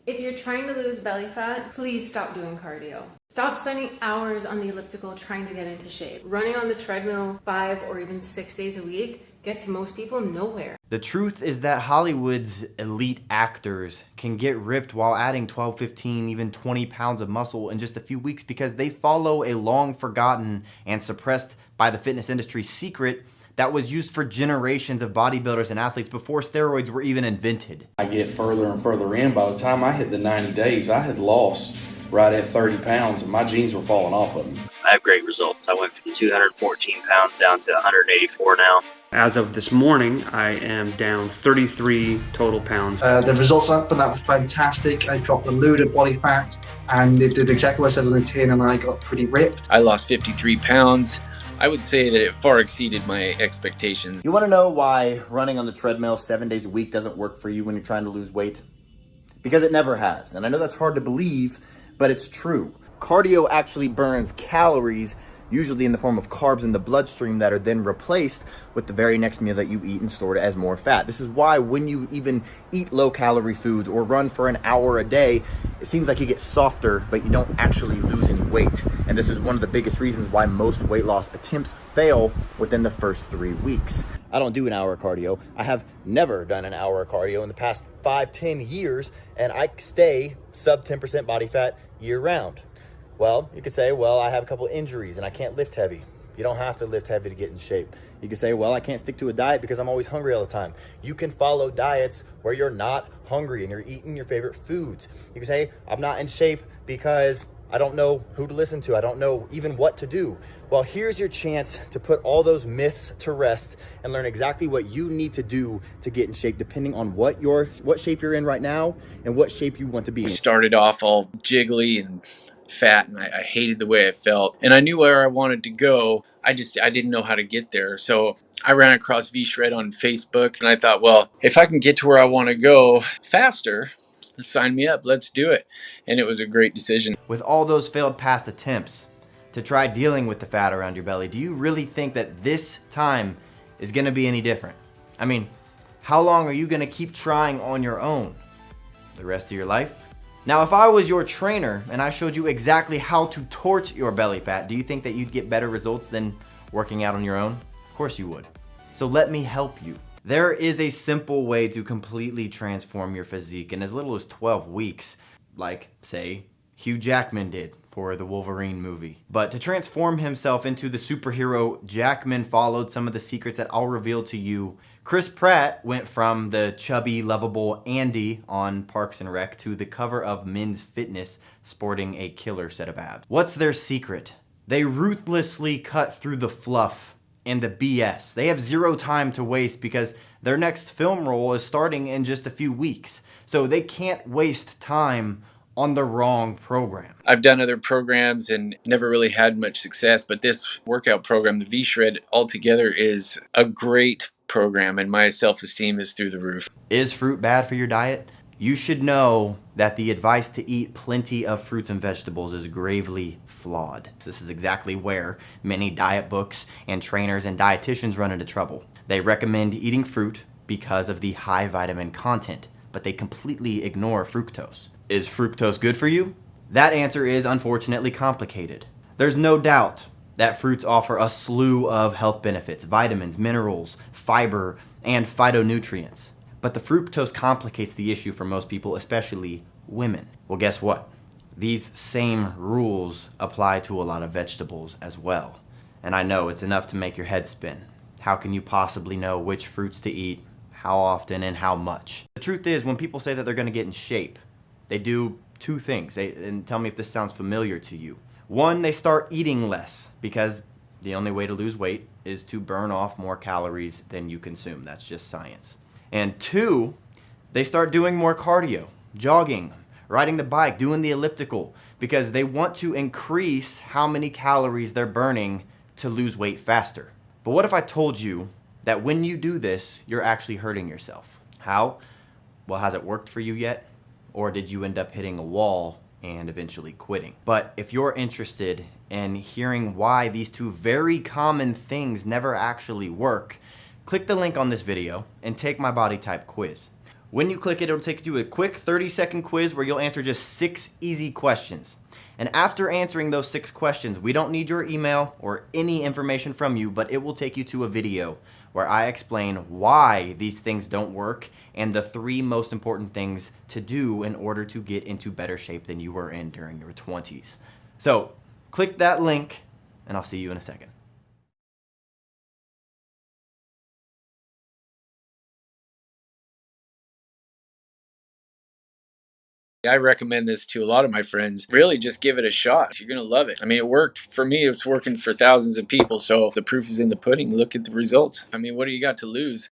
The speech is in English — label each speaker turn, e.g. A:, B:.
A: If you're trying to lose belly fat, please stop doing cardio. Stop spending hours on the elliptical trying to get into shape. Running on the treadmill 5 or even 6 days a week gets most people nowhere.
B: The truth is that Hollywood's elite actors can get ripped while adding 12, 15, even 20 pounds of muscle in just a few weeks because they follow a long forgotten and suppressed by the fitness industry secret that was used for generations of bodybuilders and athletes before steroids were even invented.
C: I get further and further in. By the time I hit the 90 days, I had lost right at 30 pounds and my jeans were falling off of me.
D: I have great results. I went from 214 pounds down to 184 now.
E: As of this morning, I am down 33 total pounds.
F: The results from that were fantastic. I dropped a load of body fat and it did exactly what it says on the tin, and I got pretty ripped.
G: I lost 53 pounds. I would say that it far exceeded my expectations.
B: You want to know why running on the treadmill 7 days a week doesn't work for you when you're trying to lose weight? Because it never has. And I know that's hard to believe, but it's true. Cardio actually burns calories, usually in the form of carbs in the bloodstream that are then replaced with the very next meal that you eat and stored as more fat. This is why when you even eat low-calorie foods or run for an hour a day, it seems like you get softer, but you don't actually lose any weight. And this is one of the biggest reasons why most weight loss attempts fail within the first 3 weeks. I don't do an hour of cardio. I have never done an hour of cardio in the past 5-10 years, and I stay sub 10% body fat year round. Well, you could say, well, I have a couple injuries and I can't lift heavy. You don't have to lift heavy to get in shape. You could say, well, I can't stick to a diet because I'm always hungry all the time. You can follow diets where you're not hungry and you're eating your favorite foods. You can say, I'm not in shape because I don't know who to listen to. I don't know even what to do. Well, here's your chance to put all those myths to rest and learn exactly what you need to do to get in shape, depending on what shape you're in right now and what shape you want to be in.
G: I started off all jiggly and fat, and I hated the way I felt, and I knew where I wanted to go. I didn't know how to get there. So I ran across V-Shred on Facebook, and I thought, well, if I can get to where I want to go faster, sign me up, let's do it. And it was a great decision.
B: With all those failed past attempts to try dealing with the fat around your belly, do you really think that this time is going to be any different? I mean, how long are you going to keep trying on your own? The rest of your life? Now, if I was your trainer and I showed you exactly how to torch your belly fat, do you think that you'd get better results than working out on your own? Of course you would. So let me help you. There is a simple way to completely transform your physique in as little as 12 weeks, like, say, Hugh Jackman did for the Wolverine movie. But to transform himself into the superhero, Jackman followed some of the secrets that I'll reveal to you. Chris Pratt went from the chubby, lovable Andy on Parks and Rec to the cover of Men's Fitness sporting a killer set of abs. What's their secret? They ruthlessly cut through the fluff and the BS. They have zero time to waste because their next film role is starting in just a few weeks. So they can't waste time on the wrong program.
G: I've done other programs and never really had much success, but this workout program, the V-Shred, altogether is a great program, and my self-esteem is through the roof.
B: Is fruit bad for your diet? You should know that the advice to eat plenty of fruits and vegetables is gravely flawed. This is exactly where many diet books and trainers and dietitians run into trouble. They recommend eating fruit because of the high vitamin content, but they completely ignore fructose. Is fructose good for you? That answer is unfortunately complicated. There's no doubt that fruits offer a slew of health benefits, vitamins, minerals, fiber, and phytonutrients. But the fructose complicates the issue for most people, especially women. Well, guess what? These same rules apply to a lot of vegetables as well. And I know it's enough to make your head spin. How can you possibly know which fruits to eat, how often, and how much? The truth is, when people say that they're going to get in shape, they do two things. And tell me if this sounds familiar to you. One, they start eating less because the only way to lose weight is to burn off more calories than you consume. That's just science. And two, they start doing more cardio, jogging, riding the bike, doing the elliptical, because they want to increase how many calories they're burning to lose weight faster. But what if I told you that when you do this, you're actually hurting yourself? How? Well, has it worked for you yet? Or did you end up hitting a wall and eventually quitting? But if you're interested in hearing why these two very common things never actually work, click the link on this video and take my body type quiz. When you click it, it'll take you to a quick 30-second quiz where you'll answer just 6 easy questions. And after answering those 6 questions, we don't need your email or any information from you, but it will take you to a video where I explain why these things don't work and the 3 most important things to do in order to get into better shape than you were in during your 20s. So click that link and I'll see you in a second.
G: I recommend this to a lot of my friends. Really, just give it a shot. You're going to love it. I mean, it worked for me. It's working for thousands of people. So the proof is in the pudding. Look at the results. I mean, what do you got to lose?